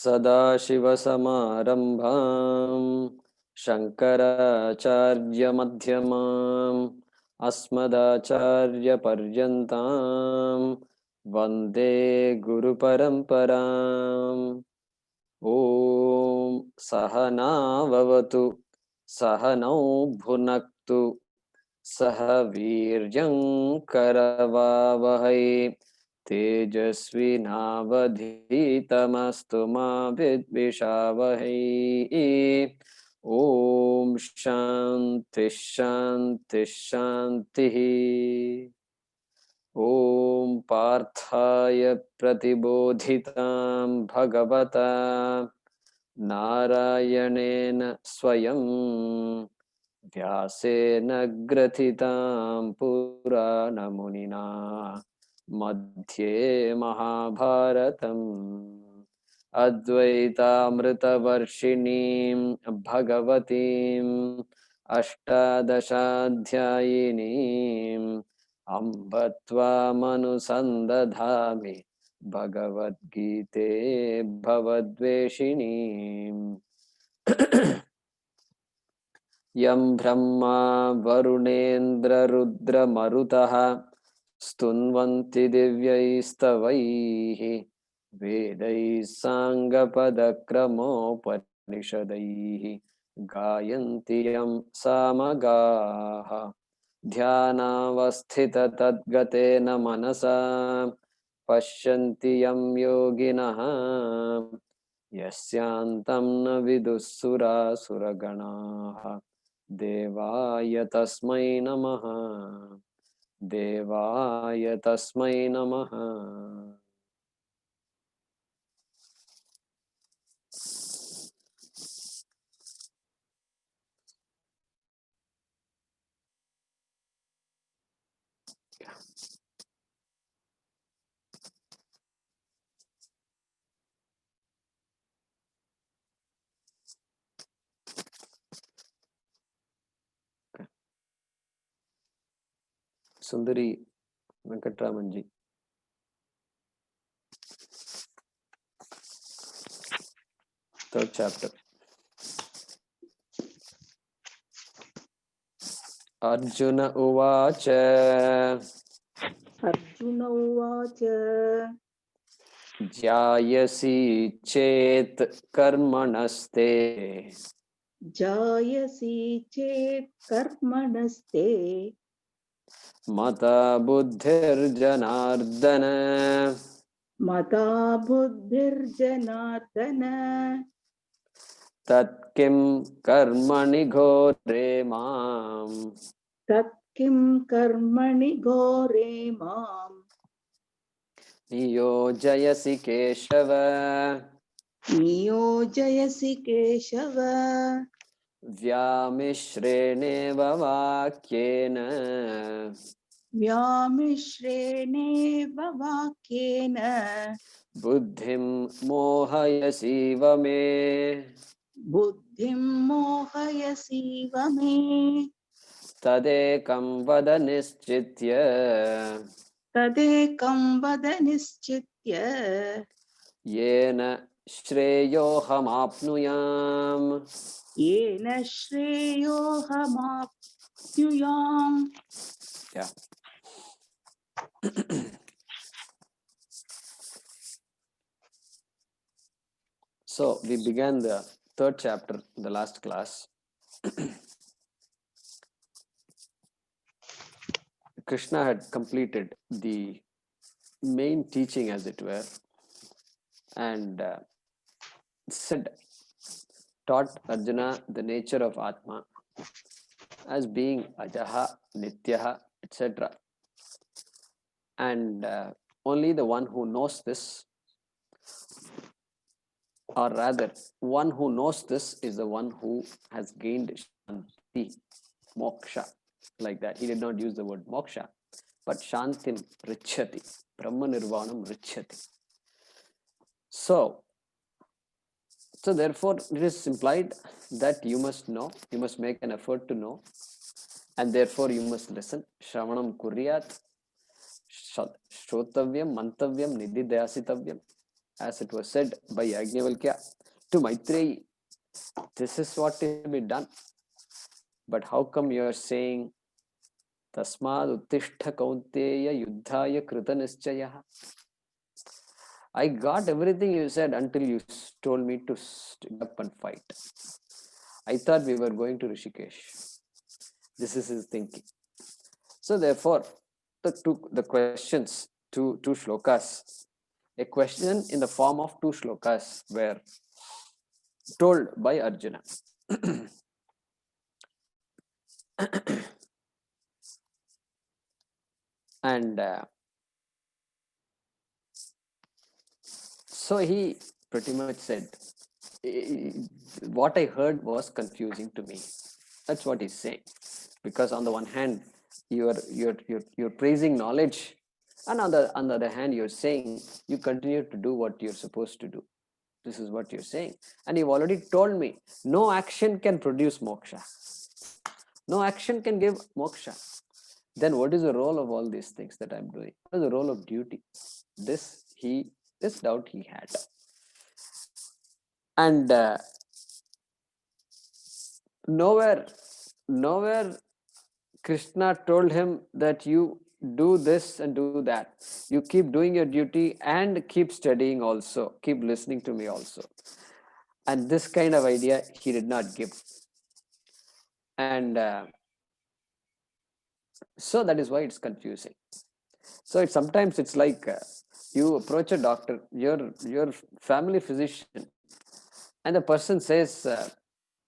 सदाशिवसमारम्भां शङ्कराचार्यमध्यमाम् अस्मदाचार्यपर्यन्तां वन्दे गुरुपरम्पराम्। ॐ सहना भवतु सहनौ भुनक्तु सह वीर्यं करवावहै तेजस्विनावधीतमस्तु मा विद्विषावहै। ॐ शान्ति शान्ति शान्तिः। ॐ पार्थाय प्रतिबोधितां भगवता नारायणेन स्वयं व्यासेन ग्रथितां पुराणमुनिना मध्ये महाभारतम् अद्वैतामृतवर्षिणीं भगवतीम् अष्टादशाध्यायिनीम् अम्ब त्वामनुसन्दधामि भगवद्गीते भवद्वेषिणीम्। यं ब्रह्मा वरुणेन्द्ररुद्रमरुतः स्तुन्वन्ति दिव्यैस्तवैः वेदैः साङ्गपदक्रमोपनिषदैः गायन्ति यं सामगाः ध्यानावस्थिततद्गतेन मनसा पश्यन्ति यं योगिनः यस्यान्तं न विदुःसुरासुरगणाः देवाय तस्मै नमः देवाय तस्मै नमः। Sundari Venkatramanji. Third chapter. Arjuna Uvacha. Arjuna Uvacha. Jayasi chet karmanaste. Jayasi chet karmanaste. Mata buddhir janardana. Mata buddhir janardana. Tat kim karmani ghore mam. Tat kim karmani ghore mam. Niyojayasi keshava. Niyojayasi keshava. Vyamishreneva vakyena. Vyamishreneva vakyena. Buddhim mohayasiva me. Buddhim mohayasiva me. Tadekam vada nischitya. Tadekam vada nischitya. Yena shreyoham apnuyam. Yena shreyoham apnuyam. Yeah. So we began the third chapter in the last class. Krishna had completed the main teaching, as it were, and taught Arjuna the nature of Atma as being Ajaha, Nityaha, etc. And only the one who knows this, or rather, one who knows this is the one who has gained Shanti, Moksha, like that. He did not use the word Moksha, but Shantim Richati, Brahma Nirvanam Richati. So therefore, it is implied that you must know, you must make an effort to know, and therefore you must listen. Shravanam Kuryat, Shrotavyam, Mantavyam, Nididhyasitavyam. as it was said by Yajnavalkya to Maitreyi. This is what is to be done. But how come you are saying Tasmad Uttishta Kaunteya Yuddhaya Krita Nischayah? I got everything you said until you told me to stand up and fight. I thought we were going to Rishikesh. This is his thinking. So therefore, the questions, two shlokas, a question in the form of two shlokas were told by Arjuna. And so he pretty much said, what I heard was confusing to me. That's what he's saying. Because on the one hand, you're praising knowledge, and on the other hand, you're saying you continue to do what you're supposed to do. This is what you're saying. And you've already told me, no action can produce moksha. No action can give moksha. Then what is the role of all these things that I'm doing? What is the role of duty? This doubt he had. And nowhere Krishna told him that you do this and do that. You keep doing your duty and keep studying also. Keep listening to me also. And this kind of idea he did not give. And so that is why it's confusing. So sometimes it's like you approach a doctor, your family physician, and the person says,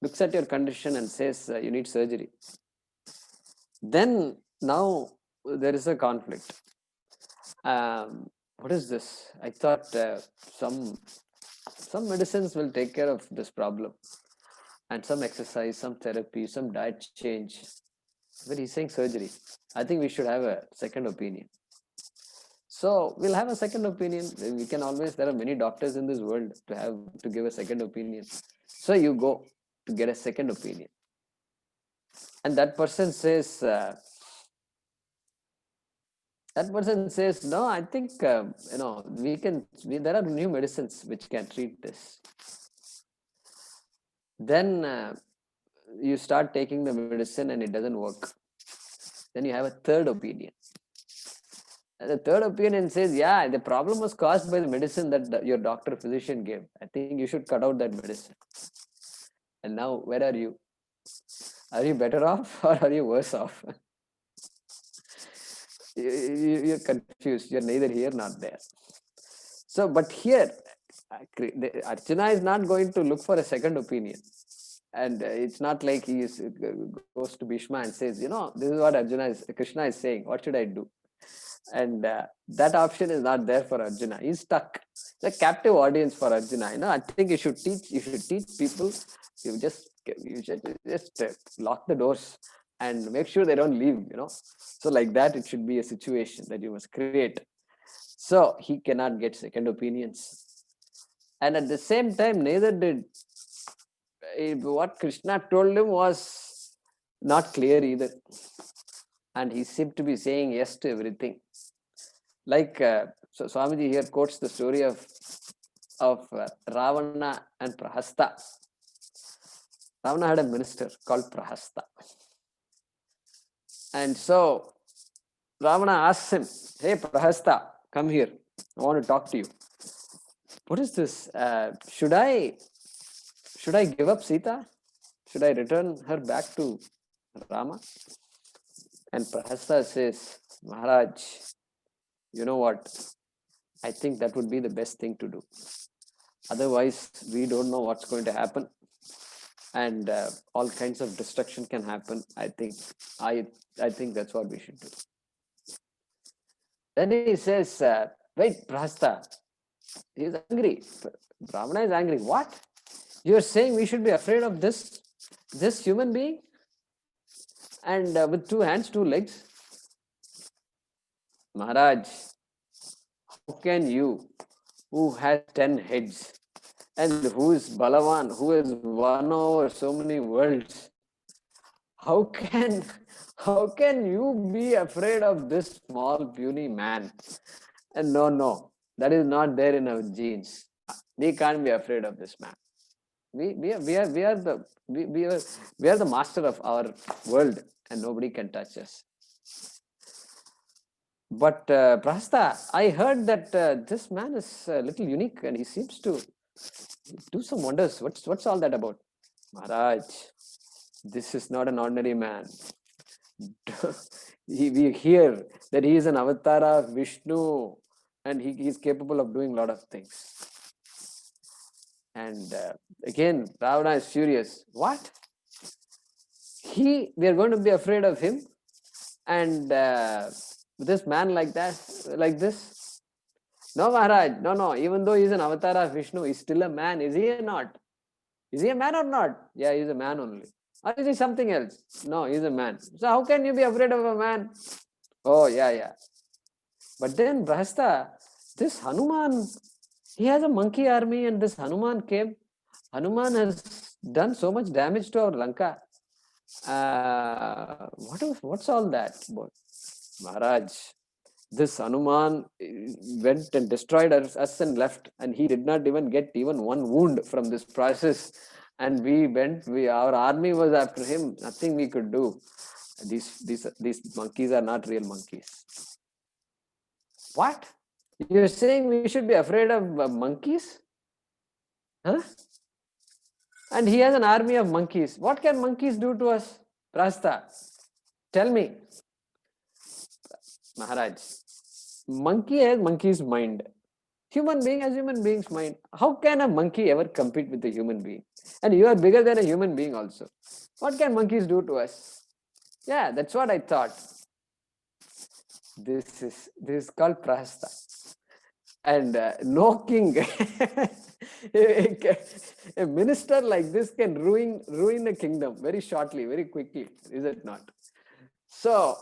looks at your condition and says you need surgery. Then now there is a conflict. What is this? I thought some medicines will take care of this problem, and some exercise, some therapy, some diet change. But he's saying surgery. I think we should have a second opinion. So we'll have a second opinion. We can always, there are many doctors in this world to give a second opinion. So you go to get a second opinion. And that person says, no, I think, there are new medicines which can treat this. Then you start taking the medicine and it doesn't work. Then you have a third opinion. And the third opinion says, yeah, the problem was caused by the medicine that your doctor physician gave. I think you should cut out that medicine. And now, where are you? Are you better off or are you worse off? You're confused. You're neither here nor there. So, but here, Arjuna is not going to look for a second opinion. And it's not like he goes to Bhishma and says, this is what Krishna is saying. What should I do? And that option is not there for Arjuna. He's stuck. It's a captive audience for Arjuna. I think you should teach people. You should just lock the doors and make sure they don't leave. So like that, it should be a situation that you must create. So he cannot get second opinions. And at the same time, neither did what Krishna told him was not clear either. And he seemed to be saying yes to everything. Like, so Swamiji here quotes the story of Ravana and Prahasta. Ravana had a minister called Prahasta. And so Ravana asks him, hey Prahasta, come here. I want to talk to you. What is this? Should I give up Sita? Should I return her back to Rama? And Prahasta says, Maharaj, you know what? I think that would be the best thing to do. Otherwise, we don't know what's going to happen. And all kinds of destruction can happen. I think that's what we should do. Then he says, wait, Prahasta, he's angry. Brahmana is angry. What? You're saying we should be afraid of this human being? And with 2 hands, 2 legs? Maharaj, how can you, who has 10 heads, and who is Balavan, who has won over so many worlds, how can you be afraid of this small puny man? And no, That is not there in our genes. We can't be afraid of this man. We are the master of our world, and nobody can touch us. But Prahasta, I heard that this man is a little unique, and he seems to do some wonders. What's all that about? Maharaj, this is not an ordinary man. We hear that he is an avatar of Vishnu, and he is capable of doing a lot of things. And again, Ravana is furious. What? We are going to be afraid of him? And this man like this? No, Maharaj, no. Even though he is an avatar of Vishnu, he's still a man. Is he or not? Is he a man or not? Yeah, he's a man only. Or is he something else? No, he's a man. So how can you be afraid of a man? Oh, yeah. But then, Brahasta, this Hanuman, he has a monkey army, and this Hanuman came. Hanuman has done so much damage to our Lanka. What's all that about? Maharaj, this Hanuman went and destroyed us and left, and he did not even get even one wound from this process. And our army was after him. Nothing we could do. These monkeys are not real monkeys. What? You're saying we should be afraid of monkeys? Huh? And he has an army of monkeys. What can monkeys do to us? Rasta, tell me. Maharaj, monkey has monkey's mind. Human being has human being's mind. How can a monkey ever compete with a human being? And you are bigger than a human being also. What can monkeys do to us? Yeah, that's what I thought. This is called prahasta. And no king, a minister like this can ruin a kingdom very shortly, very quickly, is it not? So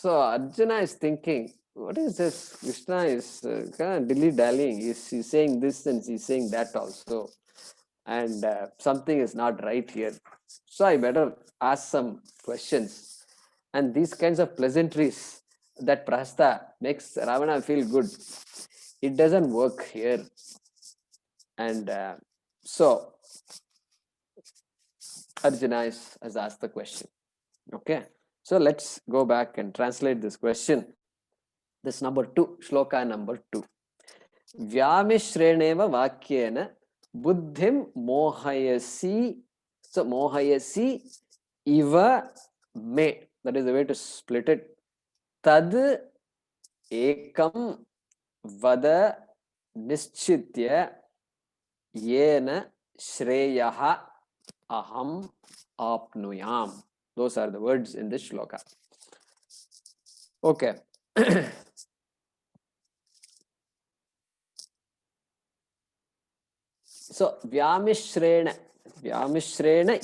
Arjuna is thinking, what is this? Krishna is kind of dilly-dallying. He's saying this and he's saying that also. And something is not right here. So I better ask some questions. And these kinds of pleasantries that Prahasta makes Ravana feel good, it doesn't work here. And so Arjuna has asked the question. Okay. So let's go back and translate this question. This number 2, shloka number 2. Vyamishreneva vakyena buddhim mohayasi. So mohayasi iva me. That is the way to split it. Tad ekam vada nischitya yena shreyaha aham apnuyam. Those are the words in this shloka. Okay. So vyamishrena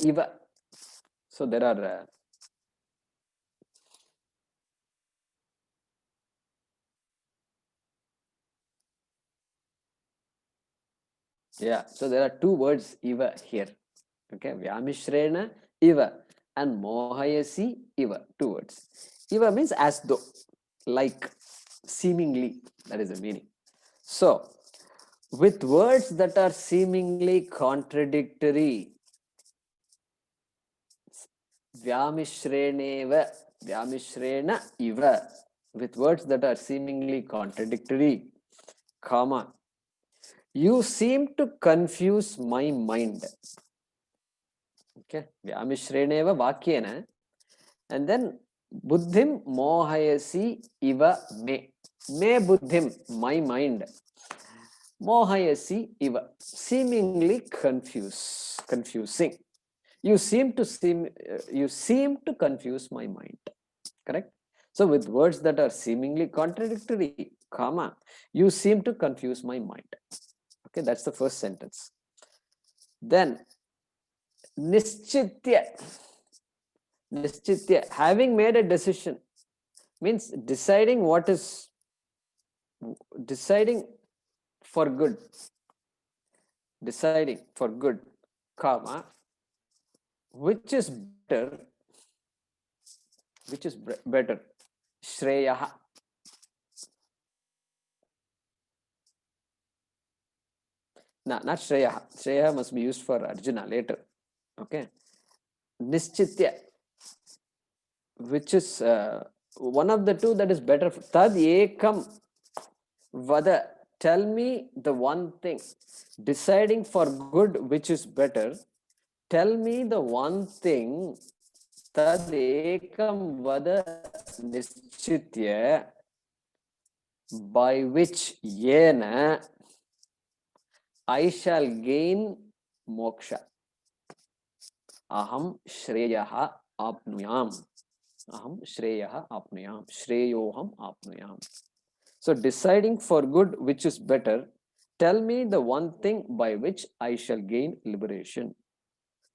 iva. So there are so there are 2 words iva here. Okay, vyamishrena iva and mohayasi iva, 2 words. Iva means as though, like, seemingly. That is the meaning. So with words that are seemingly contradictory, vyamishrena iva, with words that are seemingly contradictory, comma, you seem to confuse my mind. Okay, vyamishreneva vakyena, and then buddhim mohayasi iva me. Me buddhim, my mind. Mohayasi iva, seemingly confusing. You seem to confuse my mind. Correct? So with words that are seemingly contradictory, comma, you seem to confuse my mind. Okay, that's the first sentence. Then nischitya, having made a decision, means deciding for good, comma, which is better, shreyaha. No, not Shreya. Shreya must be used for Arjuna later. Okay. Nischitya, which is one of the two that is better. Tad ekam vada. Tell me the one thing. Deciding for good, which is better. Tell me the one thing. Tad ekam vada nischitya, by which yena I shall gain moksha. Aham shreyaha apnuyam. Aham shreyaha apnuyam. Shreyoham apnuyam. So deciding for good, which is better, tell me the one thing by which I shall gain liberation.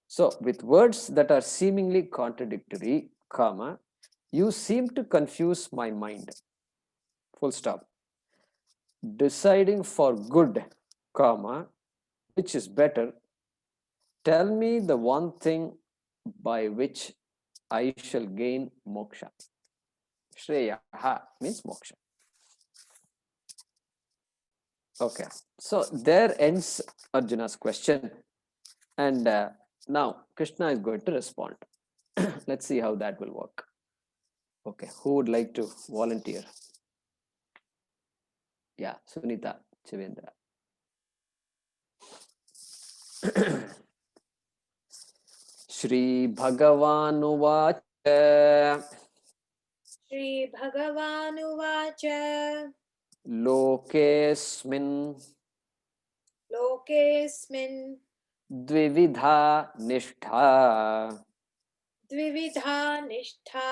So with words that are seemingly contradictory, comma, you seem to confuse my mind. Full stop. Deciding for good, comma, which is better, tell me the one thing by which I shall gain moksha. Shreyaha means moksha. Okay, so there ends Arjuna's question, and now Krishna is going to respond. Let's see how that will work. Okay, who would like to volunteer? Yeah, Sunita Chivendra. श्रीभगवानुवाच श्रीभगवानुवाच लोकेऽस्मिन् लोकेऽस्मिन् द्विविधा निष्ठा द्विविधा निष्ठा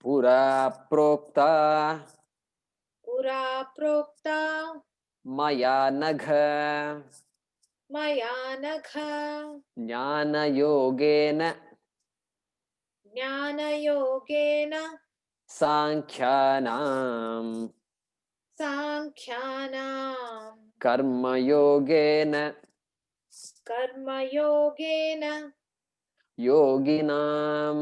पुरा प्रोक्ता पुरा प्रोक्ता मया नघ मया नघ ज्ञानयोगेन ज्ञानयोगेन सांख्यानां साङ्ख्यानां कर्मयोगेन कर्मयोगेन योगिनां.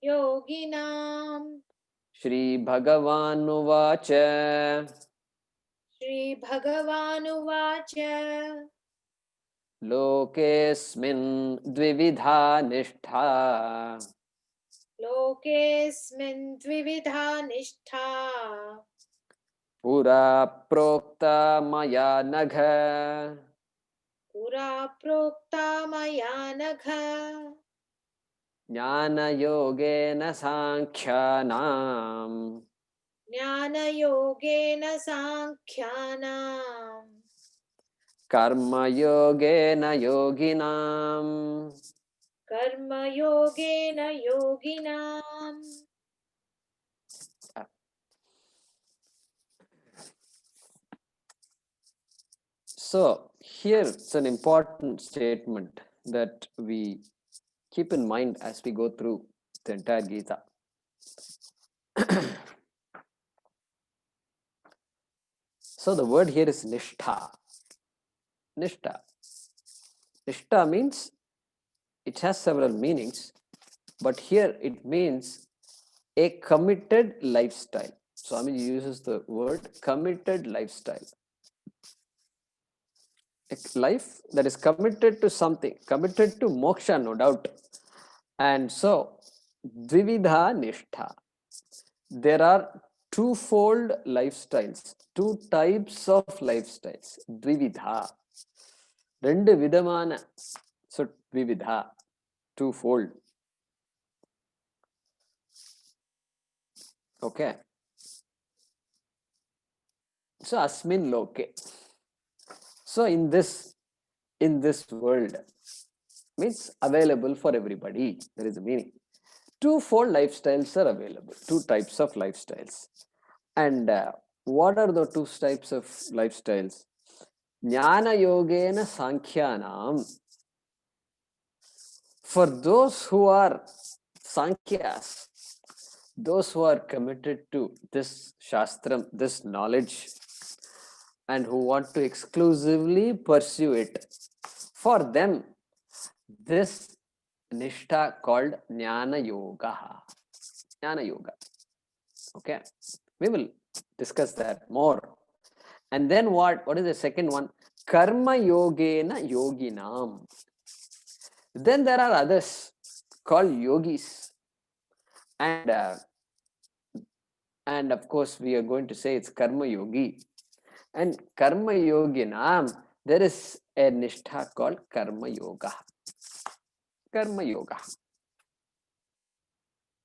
योगिनां. श्रीभगवानुवाच श्रीभगवानुवाच लोकेऽस्मिन् द्विविधा निष्ठा लोकेऽस्मिन् द्विविधा निष्ठा पुरा प्रोक्ता मया नघ पुरा प्रोक्ता मया नघ ज्ञानयोगेन सांख्यानां ज्ञानयोगेन साङ्ख्यानां कर्मयोगेन योगिनां. कर्मयोगेन योगिनाम्. So here it's an important statement that we keep in mind as we go through the entire Gita. So the word here is nishtha. Nishtha. Nishtha means, it has several meanings, but here it means a committed lifestyle. Swami uses the word committed lifestyle. A life that is committed to something, committed to moksha, no doubt. And so, dvividha nishtha. There are twofold lifestyles, two types of lifestyles. Dvividha. Rendu vidamana. So, dvividha, twofold. Okay. So, asmin loke. So, in this world, means available for everybody. There is a meaning. Twofold lifestyles are available, two types of lifestyles. And what are the two types of lifestyles? Jnana yogena sankhyanam. For those who are sankhyas, those who are committed to this shastram, this knowledge, and who want to exclusively pursue it, for them, this nishtha called Jnana Yoga. Jnana Yoga. Okay. We will discuss that more. And then what is the second one? Karma Yogena Yoginam. Then there are others called yogis. And of course, we are going to say it's Karma Yogi. And Karma Yoginam, there is a nishtha called Karma Yoga. Karma Yoga.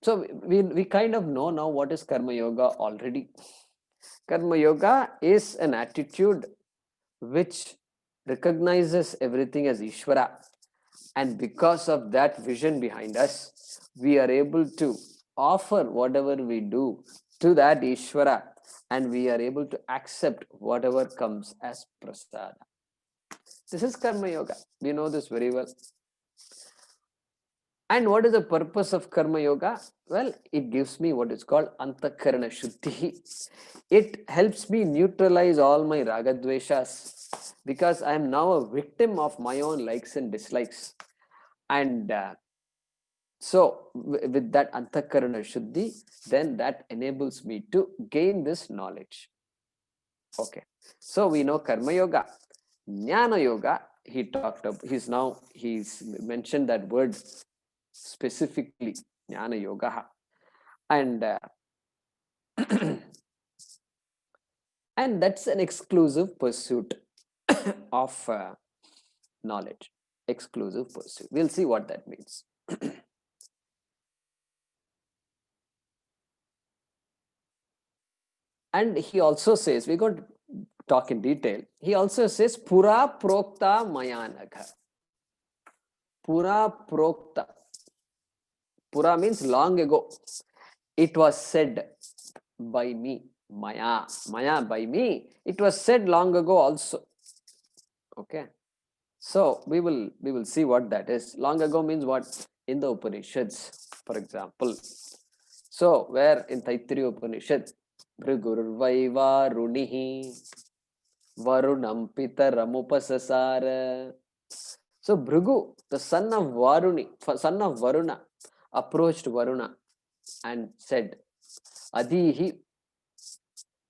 So we kind of know now what is Karma Yoga already. Karma Yoga is an attitude which recognizes everything as Ishvara. And because of that vision behind us, we are able to offer whatever we do to that Ishvara, and we are able to accept whatever comes as prasada. This is Karma Yoga. We know this very well. And what is the purpose of Karma Yoga? Well, it gives me what is called Antakarana Shuddhi. It helps me neutralize all my ragadveshas, because I am now a victim of my own likes and dislikes. And so with that Antakarana Shuddhi, then that enables me to gain this knowledge. Okay. So we know Karma Yoga. Jnana Yoga, he talked about, he's mentioned that word specifically, Jnana Yoga. And and that's an exclusive pursuit of knowledge. Exclusive pursuit. We'll see what that means. And he also says, we're going to talk in detail. He also says, Pura Prokta Mayanagha. Pura Prokta. Pura means long ago. It was said by me. Maya. Maya by me. It was said long ago also. Okay. So we will see what that is. Long ago means what? In the Upanishads, for example. So where in Taittiriya Upanishad, Bhrigurvaiva Runihi Varunam Pitaramupasasara. So Bhrigu, the son of Varuna, approached Varuna and said, Adihi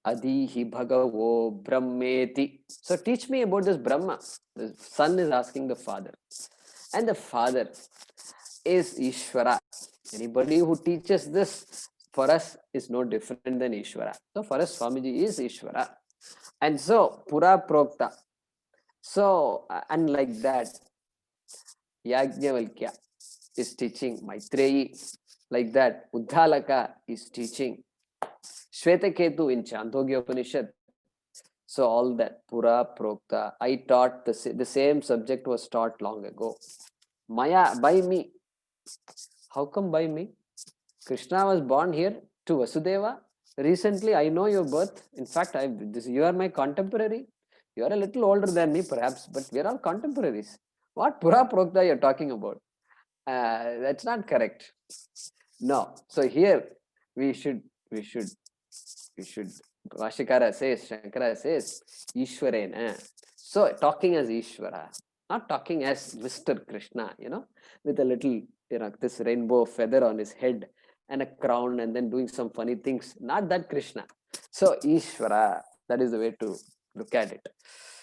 Bhagavo Brahmeti. So teach me about this Brahma. The son is asking the father. And the father is Ishvara. Anybody who teaches this for us is no different than Ishvara. So for us, Swamiji is Ishvara. And so, Pura Prokta. So, unlike that, Yajnavalkya is teaching Maitreyi. Like that, Uddalaka is teaching Shvetaketu in Chandogya Upanishad. So all that, Pura Prokta. I taught the same subject was taught long ago. Maya, by me. How come by me? Krishna was born here to Vasudeva. Recently, I know your birth. In fact, you are my contemporary. You are a little older than me, perhaps, but we are all contemporaries. What Pura Prokta you're talking about? That's not correct. No. So here we should. Vashikara says, Shankara says, Ishwarena. So talking as Ishvara, not talking as Mr. Krishna, with a little, this rainbow feather on his head and a crown and then doing some funny things. Not that Krishna. So Ishvara, that is the way to look at it.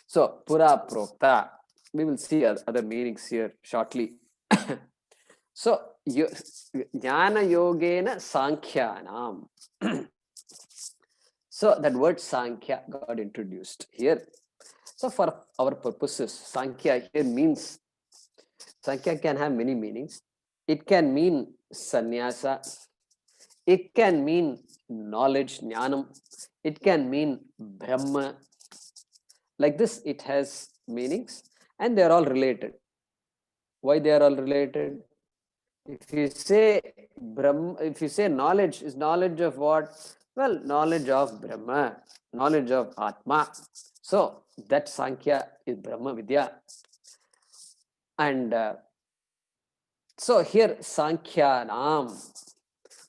So Pura Prokta, we will see other meanings here shortly. So Jnana Yogena Sankhyanam. So that word Sankhya got introduced here. So for our purposes, Sankhya here means, Sankhya can have many meanings. It can mean sannyasa. It can mean knowledge, jnanam. It can mean Brahma. Like this, it has meanings and they are all related. Why they are all related? If you say Brahma, if you say knowledge is knowledge of what? Well, knowledge of Brahma, knowledge of Atma. So that Sankhya is Brahma Vidya. And so here Sankhyanam,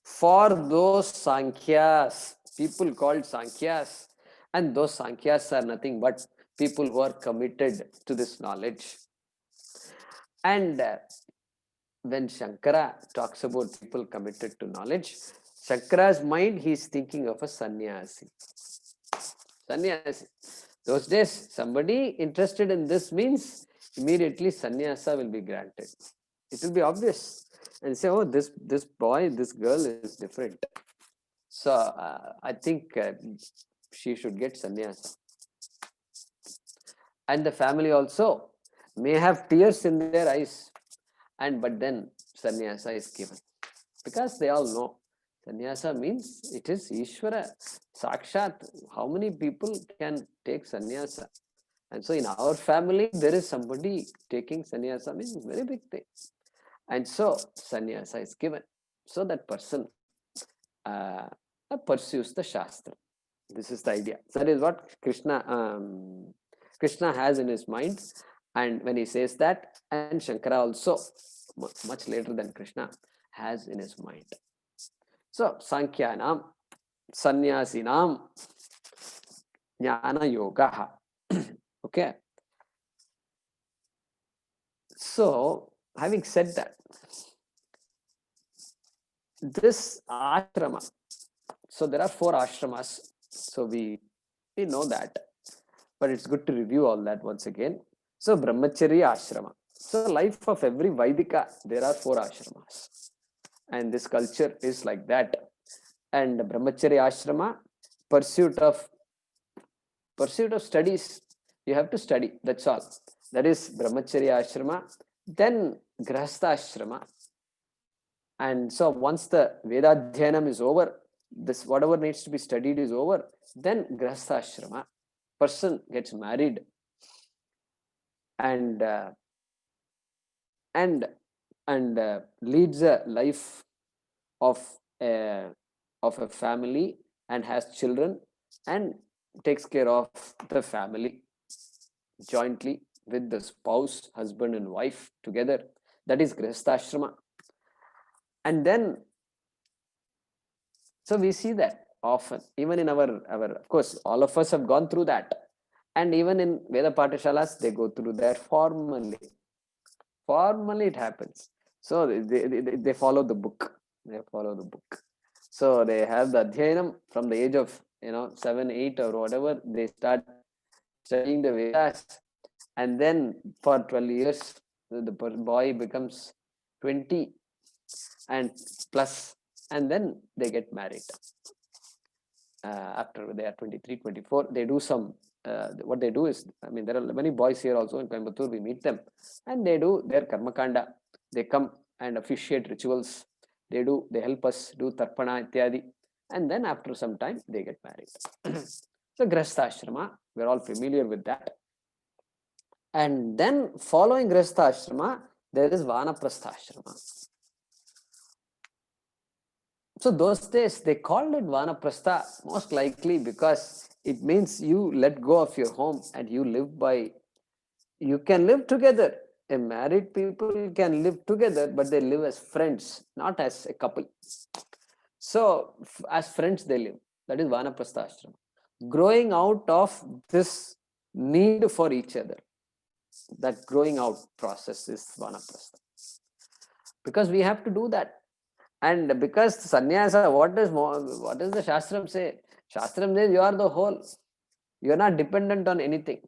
for those Sankhyas, people called Sankhyas, and those Sankhyas are nothing but people who are committed to this knowledge. And when Shankara talks about people committed to knowledge, Shankara's mind, he is thinking of a sannyasi. Sannyasi. Those days, somebody interested in this means immediately sannyasa will be granted. It will be obvious, and say, oh, this boy, this girl is different. So I think she should get sannyasa. And the family also may have tears in their eyes, and but then sannyasa is given, because they all know sannyasa means it is Ishvara Sakshat. How many people can take sannyasa? And so in our family, there is somebody taking sannyasa, means very big thing. And so sannyasa is given. So that person uh, pursues the Shastra. This is the idea. So that is what Krishna has in his mind. And when he says that, and Shankara also, much later than Krishna, has in his mind. So Sankhyanam, Sannyasinam, Jnana Yoga. Okay. So, having said that, this ashrama, so there are 4 ashramas. So we know that, but it's good to review all that once again. So Brahmacharya ashrama. So life of every Vaidika, there are 4 ashramas, and this culture is like that. And Brahmacharya ashrama, pursuit of studies. You have to study. That's all. That is Brahmacharya ashrama. Then Grahastha ashrama. And so once the Vedadhyanam is over, this whatever needs to be studied is over, then Grahastha ashrama. Person gets married and leads a life of a family and has children and takes care of the family jointly with the spouse, husband and wife together. That is Grahastha ashrama. And then, so we see that often, even in our, of course, all of us have gone through that. And even in Veda Patashalas, they go through that formally. Formally it happens. So they follow the book. They follow the book. So they have the Adhyanam from the age of 7, 8 or whatever. They start studying the Vedas. And then for 12 years, the boy becomes 20 and plus, and then they get married. After they are 23, 24, they do some, what they do is, I mean, there are many boys here also in Coimbatore, we meet them, and they do their karmakanda. They come and officiate rituals. They help us do tarpana, ityadi, and then after some time, they get married. So Grahastha ashrama, we're all familiar with that. And then following Grahastha ashrama, there is Vanaprastha ashrama. So those days they called it Vanaprastha most likely because it means you let go of your home and you can live together. A married people can live together, but they live as friends, not as a couple. So as friends they live. That is Vanaprastha ashrama. Growing out of this need for each other. That growing out process is Vanaprastha. Because we have to do that. And because sannyasa, what does the Shastram say? Shastram says you are the whole. You are not dependent on anything.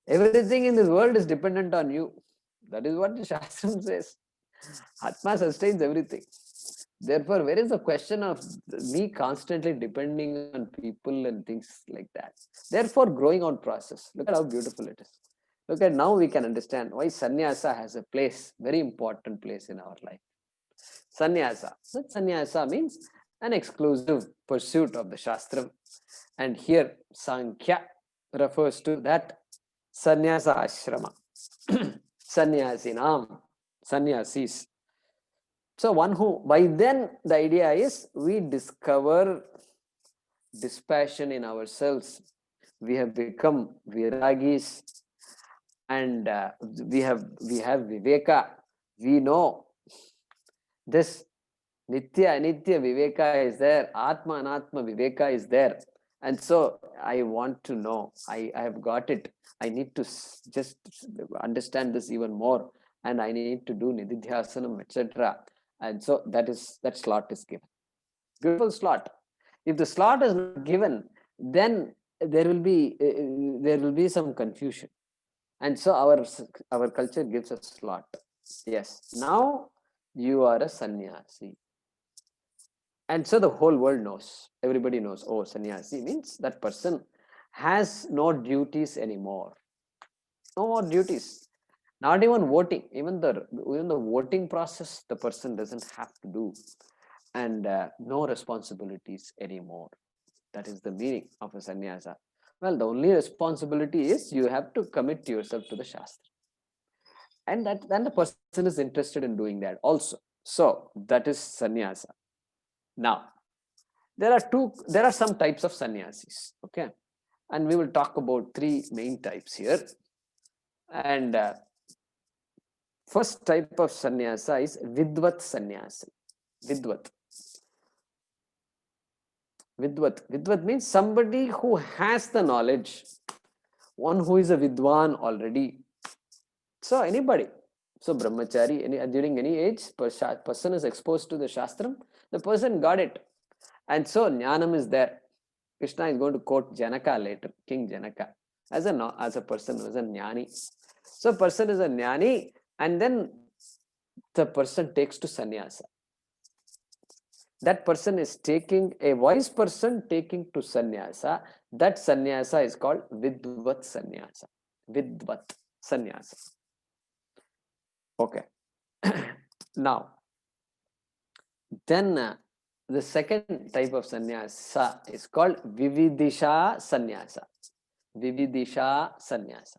Everything in this world is dependent on you. That is what the Shastram says. Atma sustains everything. Therefore, where is the question of me constantly depending on people and things like that? Therefore, growing out process. Look at how beautiful it is. Look at now we can understand why sannyasa has a place, very important place in our life. Sannyasa. So sannyasa means an exclusive pursuit of the Shastram. And here Sankhya refers to that sannyasa ashrama. Sannyasinam, sannyasis. So one who, by then the idea is we discover dispassion in ourselves. We have become viragis and we have viveka. We know this Nitya Anitya Viveka is there, Atma Anatma Viveka is there. And so I want to know, I have got it. I need to just understand this even more, and I need to do Nididhyasanam, etc. And so that slot is given. Beautiful slot. If the slot is not given, then there will be some confusion, and so our culture gives a slot. Yes, now you are a sannyasi, and so the whole world knows. Everybody knows. Oh, sannyasi means that person has no duties anymore. No more duties. Not even voting. Even the voting process, the person doesn't have to do, and no responsibilities anymore. That is the meaning of a sannyasa. Well, the only responsibility is you have to commit yourself to the Shastra. And that then the person is interested in doing that also. So that is sannyasa. Now, there are some types of sannyasis. Okay. And we will talk about three main types here. And first type of sannyasa is Vidvat sannyasa. Vidvat. Vidvat means somebody who has the knowledge, one who is a Vidwan already. So anybody. So brahmachari, during any age, person is exposed to the Shastram, the person got it. And so jnanam is there. Krishna is going to quote Janaka later, King Janaka, as a person who is a jnani. So person is a jnani, and then the person takes to sannyasa. That person is taking, a wise person taking to sannyasa. That sannyasa is called Vidvat sannyasa. Vidvat sannyasa. Okay. Now, then the second type of sannyasa is called Vividisha sannyasa. Vividisha sannyasa.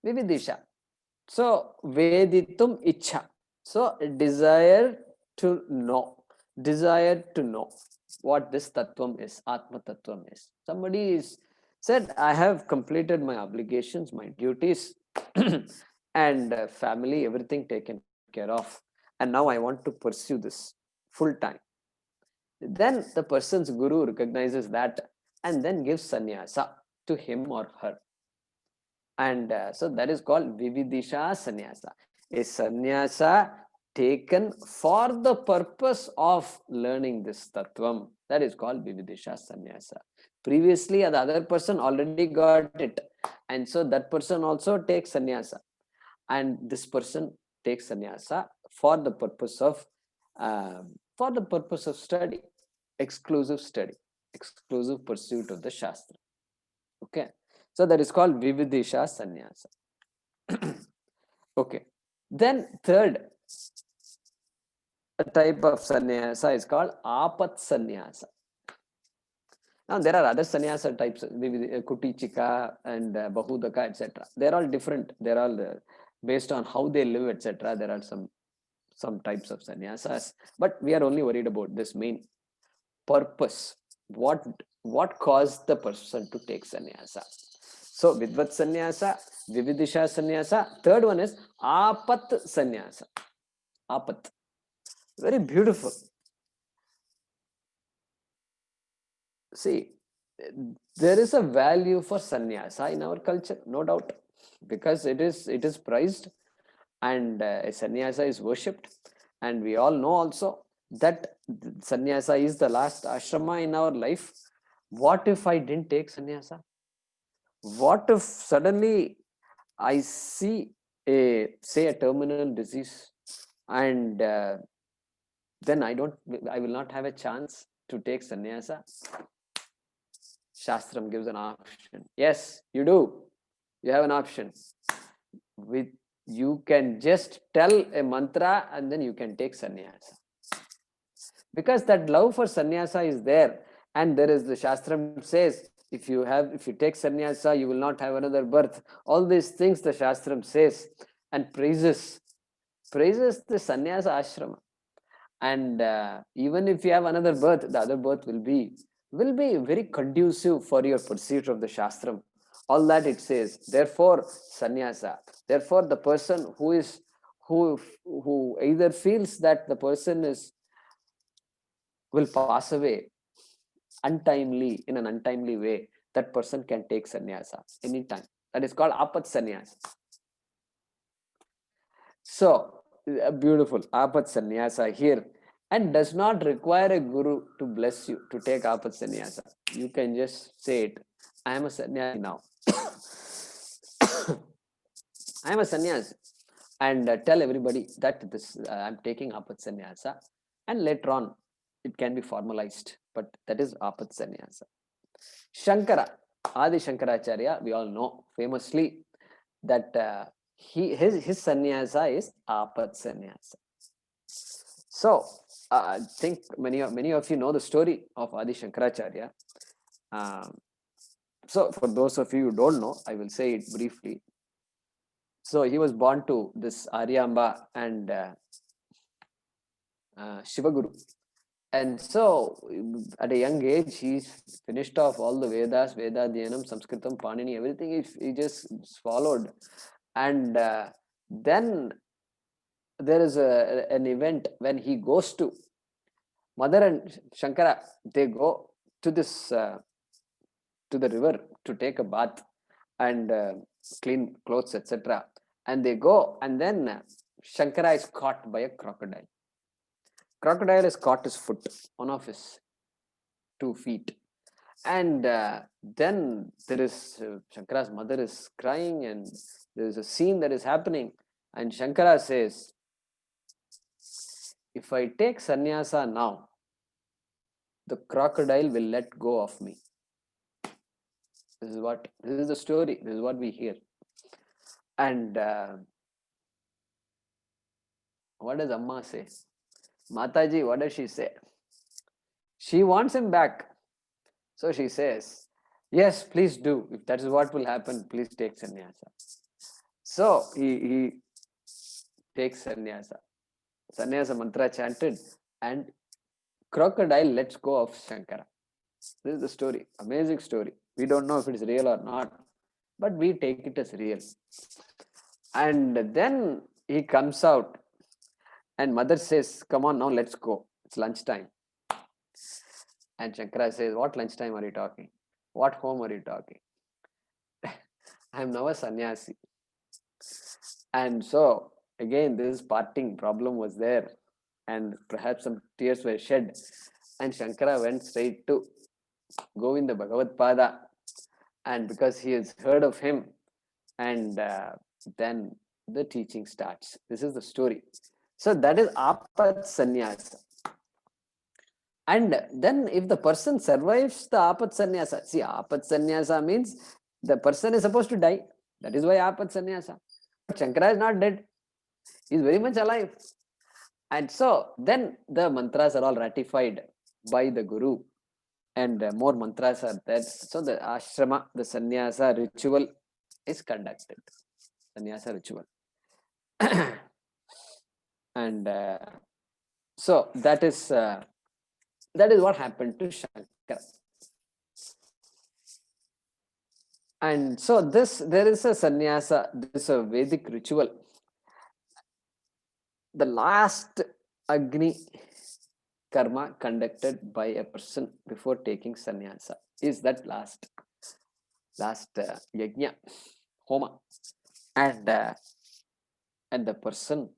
Vividisha. So, Veditum Icha. So, desire to know what this tattvam is, Atma tattvam is. Somebody is said, I have completed my obligations, my duties, and family, everything taken care of, and now I want to pursue this full time. Then the person's guru recognizes that and then gives sannyasa to him or her. And so that is called Vividisha sannyasa. A sannyasa taken for the purpose of learning this tattvam. That is called Vividisha sannyasa. Previously, the other person already got it. And so that person also takes sannyasa. And this person takes sannyasa for the purpose of study, exclusive pursuit of the Shastra. Okay. So that is called Vividisha sannyasa. Okay. Then third type of sannyasa is called Apat sannyasa. Now there are other sannyasa types, Kutichika and Bahudaka, etc. They're all different. They're all based on how they live, etc. There are some types of sannyasas, but we are only worried about this main purpose. What caused the person to take sannyasa? So Vidvat sannyasa, Vividisha sannyasa. Third one is Apat sannyasa. Apat. Very beautiful. See, there is a value for sannyasa in our culture, no doubt, because it is prized, and sannyasa is worshipped, and we all know also that sannyasa is the last ashrama in our life. What if I didn't take sannyasa? What if suddenly I see a terminal disease, and then I will not have a chance to take sannyasa? Shastram gives an option. Yes, you do. You have an option. You can just tell a mantra and then you can take sannyasa. Because that love for sannyasa is there, and there is the Shastram says, if you take sannyasa, you will not have another birth. All these things the Shastram says and praises the sannyasa ashrama. And even if you have another birth, the other birth will be very conducive for your pursuit of the Shastram. All that it says. Therefore, sannyasa. Therefore, the person who either feels that the person will pass away in an untimely way, that person can take sannyasa anytime. That is called Apat sannyasa. So, beautiful Apat sannyasa here. and does not require a guru to bless you to take apat sannyasa. You can just say it. I am a sannyasi now. I am a sannyasi, and tell everybody that this I'm taking apat sannyasa, and later on it can be formalized, but that is apat sannyasa. Shankara, Adi Shankaracharya, we all know famously that his sannyasa is apat sannyasa. So I think many of you know the story of Adi Shankaracharya. So for those of you who don't know, I will say it briefly. So he was born to this Aryamba and Shivaguru. And so at a young age, he's finished off all the Vedas, Veda, Dhyanam, Sanskritam, Panini, everything he just followed. And then there is an event when he goes to Mother and Shankara, they go to this to the river to take a bath and clean clothes, etc. And they go, and then Shankara is caught by a crocodile. Crocodile has caught his foot, one of his 2 feet. And then there is Shankara's mother is crying, and there is a scene that is happening. And Shankara says, if I take sannyasa now, the crocodile will let go of me. This is the story. This is what we hear. And what does Amma say? Mataji, what does she say? She wants him back. So she says, yes, please do. If that is what will happen, please take sannyasa. So he takes sannyasa. Sannyasa mantra chanted, and crocodile lets go of Shankara. This is the story. Amazing story. We don't know if it is real or not, but we take it as real. And then he comes out, and mother says, come on now, let's go. It's lunchtime. And Shankara says, what lunchtime are you talking? What home are you talking? I am now a sannyasi. And so again, this parting problem was there, and perhaps some tears were shed. And Shankara went straight to Govinda Bhagavad Pada, and because he has heard of him, and then the teaching starts. This is the story. So that is apat sannyasa. And then if the person survives the apat sannyasa, see, apat sannyasa means the person is supposed to die. That is why apat sannyasa. But Shankara is not dead. He is very much alive. And so then the mantras are all ratified by the Guru, and more mantras are there. So the ashrama, the sannyasa ritual is conducted. Sannyasa ritual. And so that is what happened to Shankara. And so there is a sannyasa, this is a Vedic ritual. The last Agni karma conducted by a person before taking sannyasa is that last yajna, homa, and the person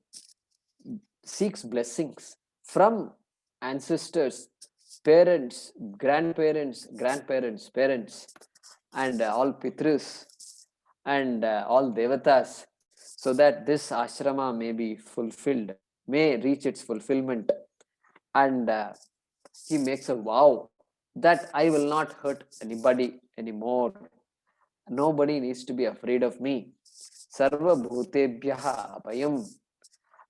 seeks blessings from ancestors, parents, grandparents, parents, and all pitras and all devatas, so that this ashrama may be fulfilled, may reach its fulfillment. And he makes a vow that I will not hurt anybody anymore. Nobody needs to be afraid of me. Sarva bhutebhyaha abhayam.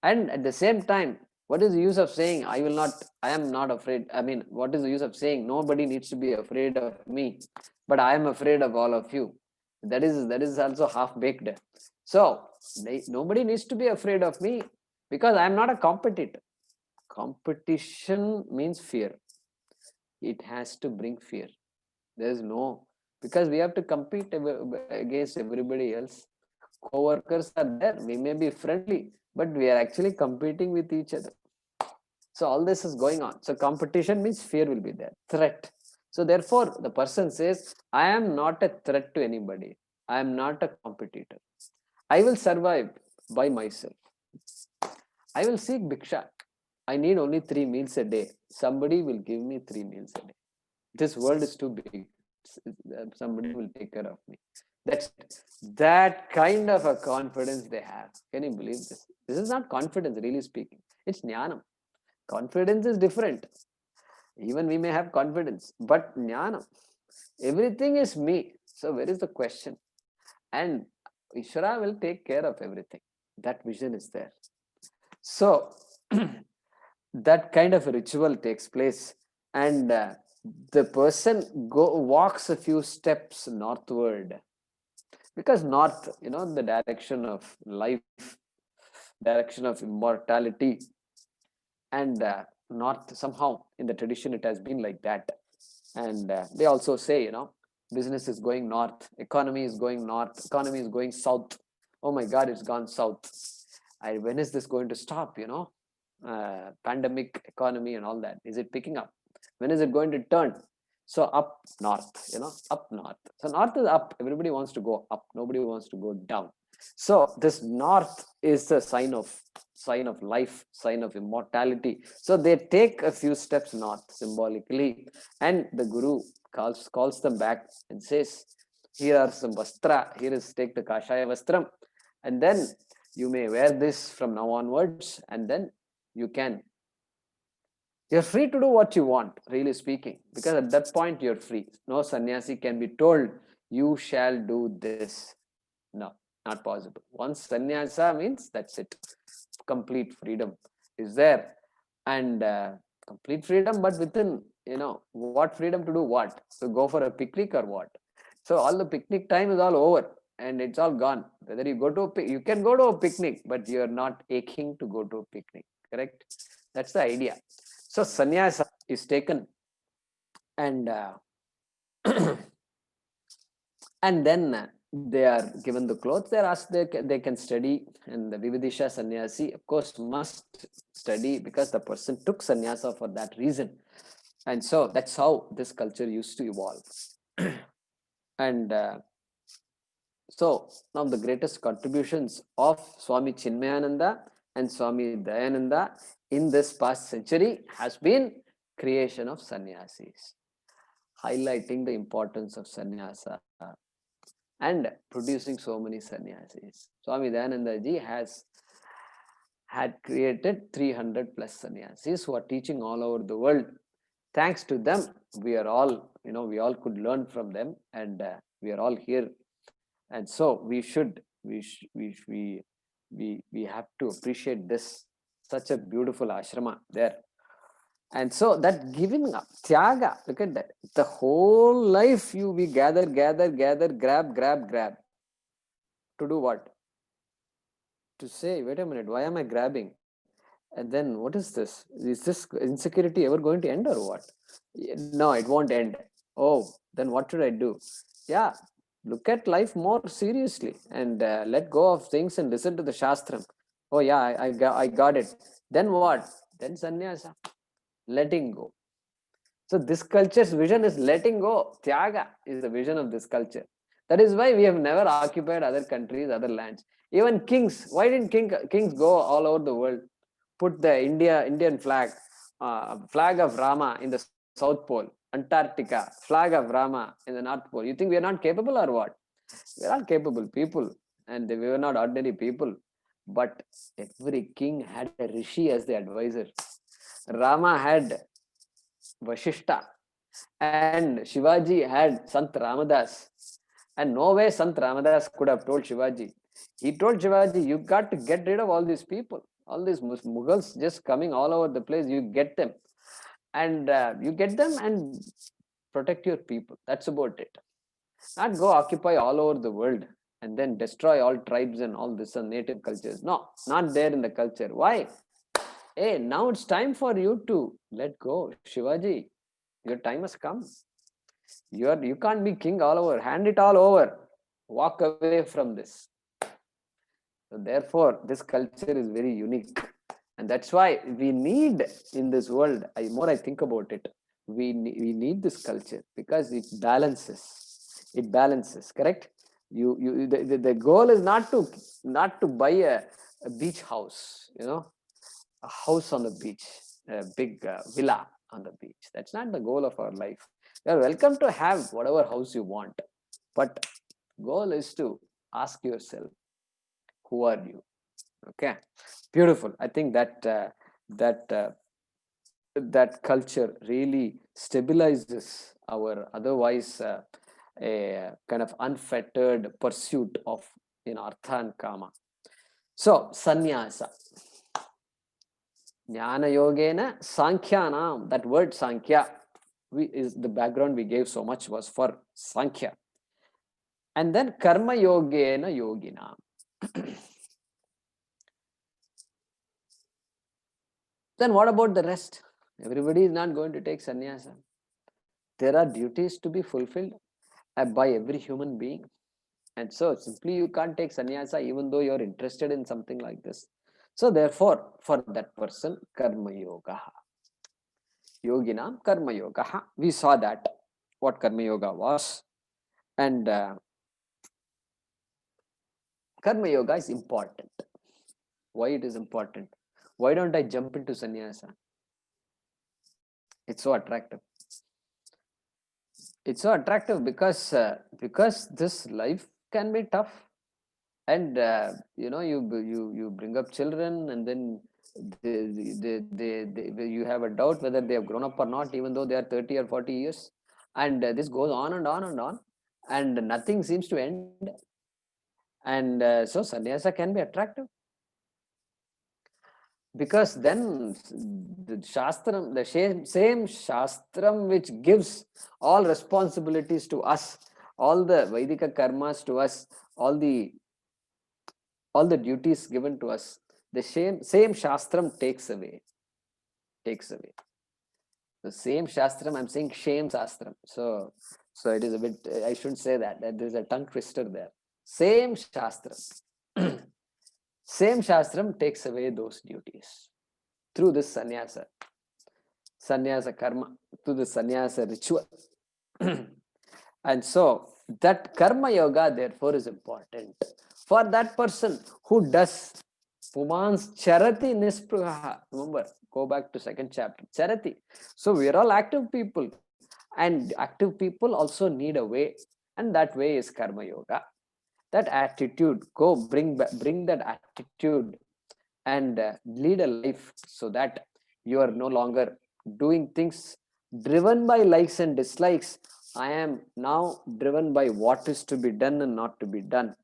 And at the same time, what is the use of saying I am not afraid? I mean, what is the use of saying nobody needs to be afraid of me, but I am afraid of all of you? That is also half baked. So nobody needs to be afraid of me because I am not a competitor. Competition means fear. It has to bring fear. There is no, because we have to compete against everybody else. Co-workers are there. We may be friendly, but we are actually competing with each other. So all this is going on. So competition means fear will be there. Threat. So therefore, the person says, I am not a threat to anybody. I am not a competitor. I will survive by myself. I will seek bhiksha. I need only 3 meals a day. Somebody will give me 3 meals a day. This world is too big. Somebody will take care of me. That's that kind of a confidence they have. Can you believe this? This is not confidence, really speaking. It's jnanam. Confidence is different. Even we may have confidence, but jnanam, everything is me. So where is the question? And Ishvara will take care of everything. That vision is there. So that kind of a ritual takes place, and the person walks a few steps northward, because north, the direction of life, direction of immortality, and north, somehow in the tradition it has been like that. And they also say, business is going north, economy is going north, economy is going south. Oh my god, it's gone south. When is this going to stop? Pandemic, economy and all that, is it picking up? When is it going to turn? So up north, up north. So north is up. Everybody wants to go up. Nobody wants to go down. So this north is a sign of life, sign of immortality. So they take a few steps north symbolically, and the guru calls them back and says, here are some vastra. Here is, take the kashaya vastram, and then you may wear this from now onwards, and then you're free to do what you want, really speaking, because at that point you're free. No sannyasi can be told, you shall do this. No, not possible. Once sannyasa means, that's it. Complete freedom is there, and complete freedom, but within, what freedom to do what? To go for a picnic or what? So all the picnic time is all over, and it's all gone. Whether you go to you can go to a picnic, but you're not aching to go to a picnic, correct? That's the idea. So sannyasa is taken, and and then they are given the clothes. They're asked, they can study, and the Vividisha sannyasi, of course, must study, because the person took sannyasa for that reason. And so that's how this culture used to evolve. And so now the greatest contributions of Swami Chinmayananda and Swami Dayananda in this past century has been creation of sannyasis, highlighting the importance of sannyasa and producing so many sannyasis. Swami Dayananda ji had created 300 plus sannyasis who are teaching all over the world. Thanks to them, we are all, we all could learn from them, and we are all here. And so we have to appreciate this, such a beautiful ashrama there. And so that giving up, tyaga, look at that. The whole life we gather, grab. To do what? To say, wait a minute, why am I grabbing? And then what is this? Is this insecurity ever going to end or what? No, it won't end. Oh, then what should I do? Yeah, look at life more seriously, and let go of things and listen to the Shastram. Oh yeah, I got it. Then what? Then sannyasa, letting go. So this culture's vision is letting go. Tyaga is the vision of this culture. That is why we have never occupied other countries, other lands. Even kings. Why didn't kings go all over the world? Put the Indian flag, flag of Rama in the South Pole, Antarctica, flag of Rama in the North Pole. You think we are not capable or what? We are all capable people, and we were not ordinary people. But every king had a rishi as the advisor. Rama had Vashishta, and Shivaji had Sant Ramadas. And no way Sant Ramadas could have told Shivaji. He told Shivaji, you got to get rid of all these people, all these Mughals just coming all over the place. You get them, and protect your people. That's about it. Not go occupy all over the world and then destroy all tribes and all this and native cultures. No, not there in the culture. Why? Hey, now it's time for you to let go, Shivaji. Your time has come. You can't be king all over. Hand it all over. Walk away from this. So therefore, this culture is very unique, and that's why we need in this world. More I think about it, we need this culture, because it balances. It balances. Correct. The goal is not to buy a beach house. a house on the beach, a big villa on the beach. That's not the goal of our life. You are welcome to have whatever house you want, but goal is to ask yourself, who are you? Okay, beautiful. I think that culture really stabilizes our otherwise a kind of unfettered pursuit of artha and kama. So sannyasa, jnana yogena sankhyana. That word sankhya, is the background we gave so much was for sankhya. And then karma yogena yogina. Then what about the rest? Everybody is not going to take sannyasa. There are duties to be fulfilled by every human being. And so simply you can't take sannyasa even though you're interested in something like this. So therefore, for that person, karma yoga. Yoginam karma yoga. We saw that, what karma yoga was. And karma yoga is important. Why it is important? Why don't I jump into sannyasa? It's so attractive. It's so attractive because this life can be tough, and you bring up children, and then you have a doubt whether they have grown up or not, even though they are 30 or 40 years, and this goes on and on and on, and nothing seems to end. And so sannyasa can be attractive, because then the shastram, the same shastram which gives all responsibilities to us, all the Vaidika karmas to us, all the duties given to us, the same shastram takes away. The same shastram, I'm saying shame shastram. So it is a bit, I shouldn't say that there's a tongue twister there. Same shastram. Same shastram takes away those duties through this sannyasa karma, through the sannyasa ritual. And so that karma yoga therefore is important for that person who does pumans charati nispruha. Remember, go back to second chapter, charati. So we are all active people, and active people also need a way, and that way is karma yoga. That attitude, go bring that attitude and lead a life so that you are no longer doing things driven by likes and dislikes. I am now driven by what is to be done and not to be done.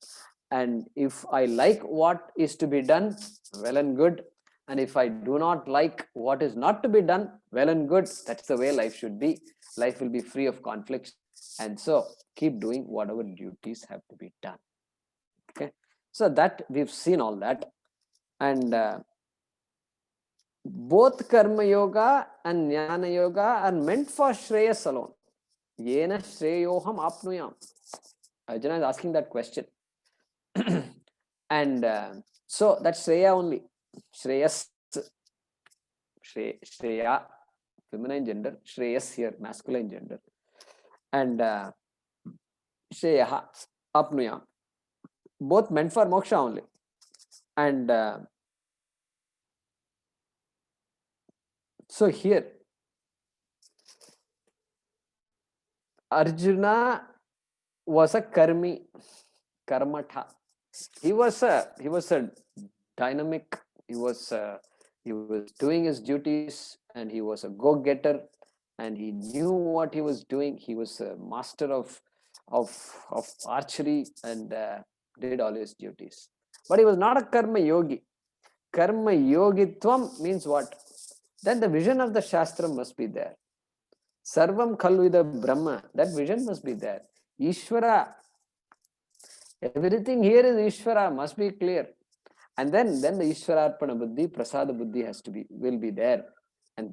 And if I like what is to be done, well and good. And if I do not like what is not to be done, well and good. That's the way life should be. Life will be free of conflicts. And so keep doing whatever duties have to be done. Okay. So that we've seen all that. And both karma yoga and jnana yoga are meant for shreyas alone. Yena shreyoham apnuyam. Arjuna is asking that question. And so that's shreya only. Shreyas, shreya, feminine gender. Shreyas here, masculine gender. And shreya, apnuyam. Both meant for moksha only. And so here, Arjuna was a karmi, karmatha. He was a dynamic. He was doing his duties, and he was a go-getter, and he knew what he was doing. He was a master of archery, and did all his duties. But he was not a karma yogi. Karma yogitvam means what? Then the vision of the shastra must be there. Sarvam khalvida Brahma. That vision must be there. Ishvara. Everything here is Ishvara, must be clear. And then the Ishvararpana Buddhi, Prasada Buddhi will be there. And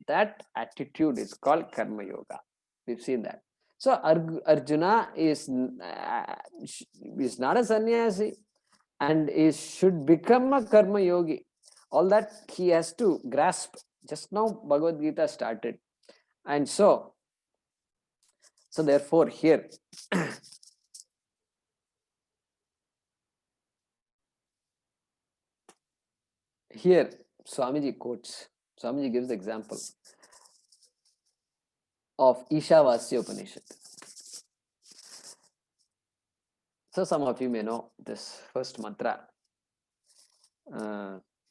that attitude is called Karma Yoga. We've seen that. So Arjuna is not a sannyasi, and should become a Karma Yogi. All that he has to grasp. Just now Bhagavad Gita started. And so therefore here, Swamiji quotes, Swamiji gives the example of Ishavasya Upanishad. So some of you may know this first mantra.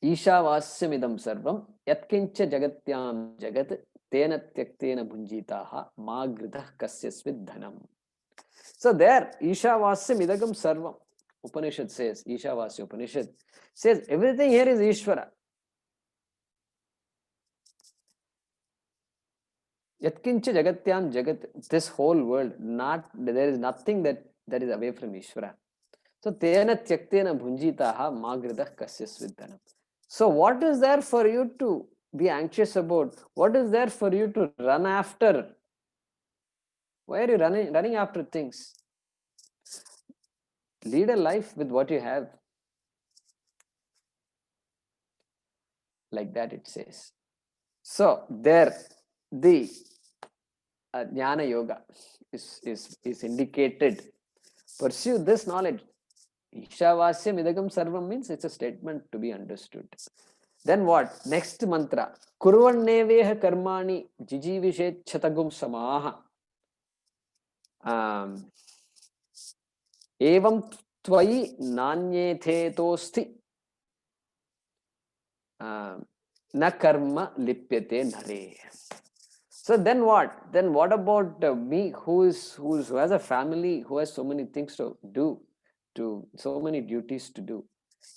Ishavasyamidam sarvam yatkincha jagatyam jagat tena tyaktena bhunjitaha magridah kasyasvid dhanam. So there, Ishavasyamidagam sarvam, Upanishad says, Ishavasya Upanishad says everything here is Ishvara. Yatkincha jagatyam jagat, this whole world, there is nothing that is away from Ishvara. So tena tyaktena bhunjitaha magridah kasyasvid dhanam. So what is there for you to be anxious about? What is there for you to run after? Why are you running after things? Lead a life with what you have. Like that it says. So there, the Jnana Yoga is indicated. Pursue this knowledge. Ishavasya midagam sarvam means it's a statement to be understood. Then what? Next mantra. Kurvanneveha karmani jijivishet chatagum samaha. Evam tvayi nanyethetosti na karma lipyate nare. So then what? Then what about me who has a family, who has so many things to do, so many duties to do?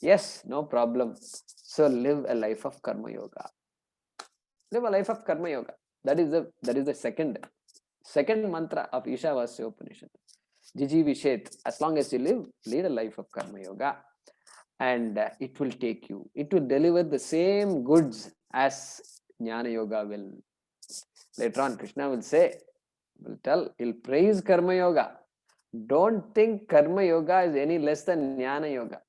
Yes, no problem. So live a life of karma yoga. Live a life of karma yoga. That is the second mantra of Ishavasya Upanishad. Jiji Vishet. As long as you live, lead a life of karma yoga, and it will take you. It will deliver the same goods as Jnana Yoga will. Later on, Krishna will tell, he'll praise karma yoga. Don't think karma yoga is any less than Jnana Yoga.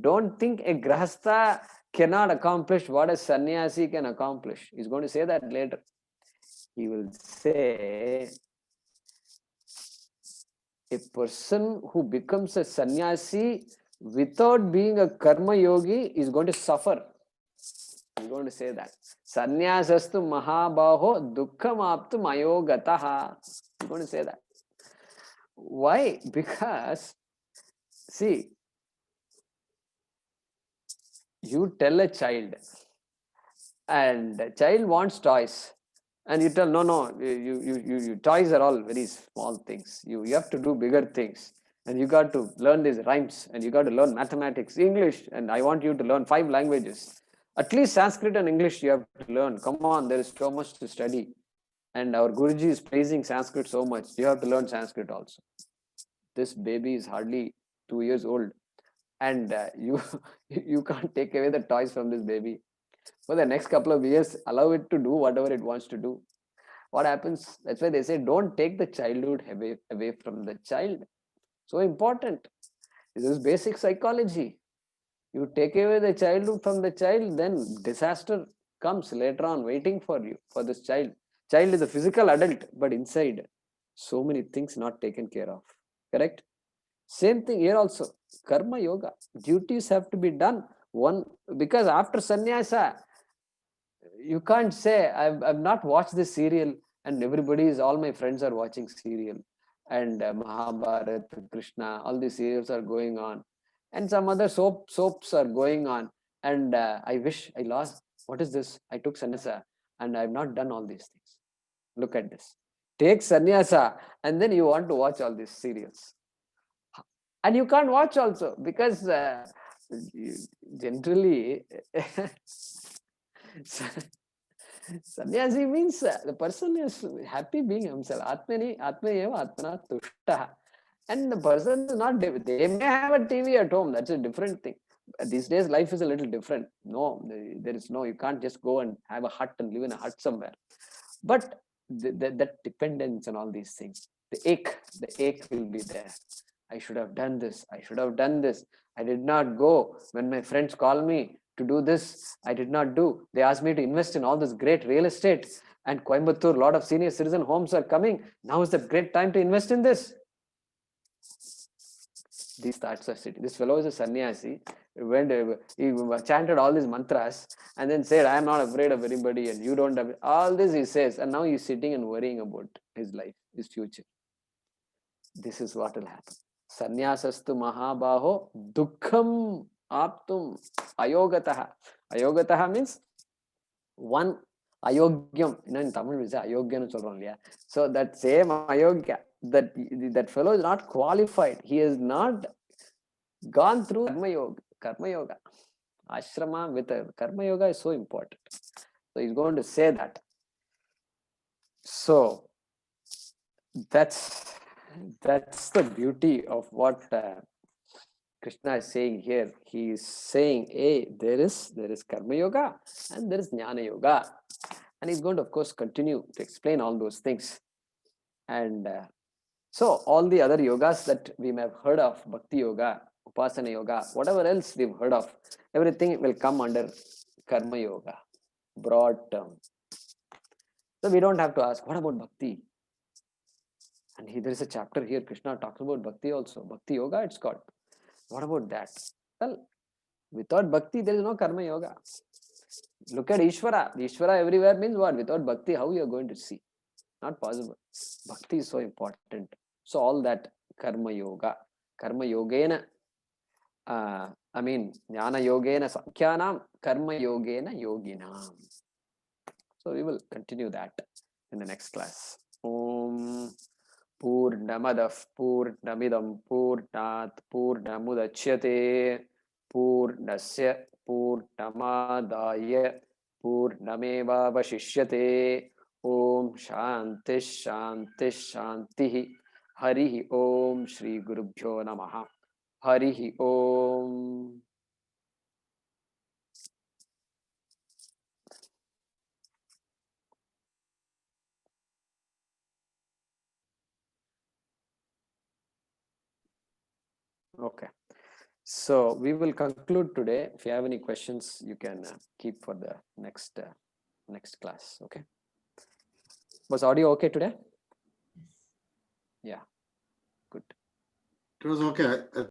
Don't think a grahastha cannot accomplish what a sannyasi can accomplish. He's going to say that later. He will say, a person who becomes a sannyasi without being a karma yogi is going to suffer. He's going to say that. Sannyasastu mahabaho dukkham aptu mayogataha. He's going to say that. Why? Because, see, you tell a child, and the child wants toys, and you tell, no, you toys are all very small things. You have to do bigger things, and you got to learn these rhymes, and you got to learn mathematics, English, and I want you to learn 5 languages. At least Sanskrit and English you have to learn. Come on, there is so much to study. And our Guruji is praising Sanskrit so much. You have to learn Sanskrit also. This baby is hardly 2 years old, and you can't take away the toys from this baby. For the next couple of years, allow it to do whatever it wants to do. What happens? That's why they say, don't take the childhood away from the child. So important. This is basic psychology. You take away the childhood from the child, then disaster comes later on waiting for you, for this child. Child is a physical adult, but inside, so many things not taken care of. Correct? Same thing here also. Karma yoga. Duties have to be done. Because after sannyasa, you can't say, I've not watched this serial, and all my friends are watching serial, and Mahabharata, Krishna, all these serials are going on, and some other soaps are going on, and I wish I lost. What is this? I took sannyasa, and I've not done all these things. Look at this. Take sannyasa, and then you want to watch all these serials. And you can't watch also, because generally sannyasi means the person is happy being himself. Atmani eva atmana tushta. And the person is not, they may have a TV at home, that's a different thing. These days life is a little different. No, there is no, you can't just go and have a hut and live in a hut somewhere. But that dependence on all these things, the ache will be there. I should have done this. I did not go when my friends call me to do this. I did not do. They asked me to invest in all this great real estate, and Coimbatore, a lot of senior citizen homes are coming. Now is the great time to invest in this. These thoughts are sitting. This fellow is a sannyasi. he chanted all these mantras and then said, I am not afraid of anybody and you don't have all this he says, and now he's sitting and worrying about his life, his future. This is what will happen. Sannyasastu mahabaho dukkham aptum ayogataha. Ayogataha means one ayogyam. In Tamil we say ayogyam solron liya. So that same ayogya, that fellow is not qualified. He has not gone through karma yoga. Karma yoga. Ashrama with a karma yoga is so important. So he's going to say that. So that's the beauty of what Krishna is saying here. He is saying, hey, there is karma yoga and there is jnana yoga, and he's going to, of course, continue to explain all those things. And so all the other yogas that we may have heard of, bhakti yoga, upasana yoga, whatever else we've heard of, everything will come under karma yoga, broad term. So we don't have to ask, what about bhakti? And there is a chapter here, Krishna talks about bhakti also. Bhakti yoga, it's called. What about that? Well, without bhakti, there is no karma yoga. Look at Ishvara. Ishvara everywhere means what? Without bhakti, how you are going to see? Not possible. Bhakti is so important. So all that karma yoga. Karma yogena, jnana yogena sankhyanam, karma yogena yoginam. So we will continue that in the next class. Om Purnamadah Purnamidam Purnat Purnamudachyate Purnasya Purnamadaya Purnamevavashishyate. Om Shanti Shanti Shanti. Harihi Om Shri Gurubhyo Namaha. Harihi Om. Okay. So we will conclude today. If you have any questions, you can keep for the next class. Okay. Was audio okay today? Yeah. Good. It was okay.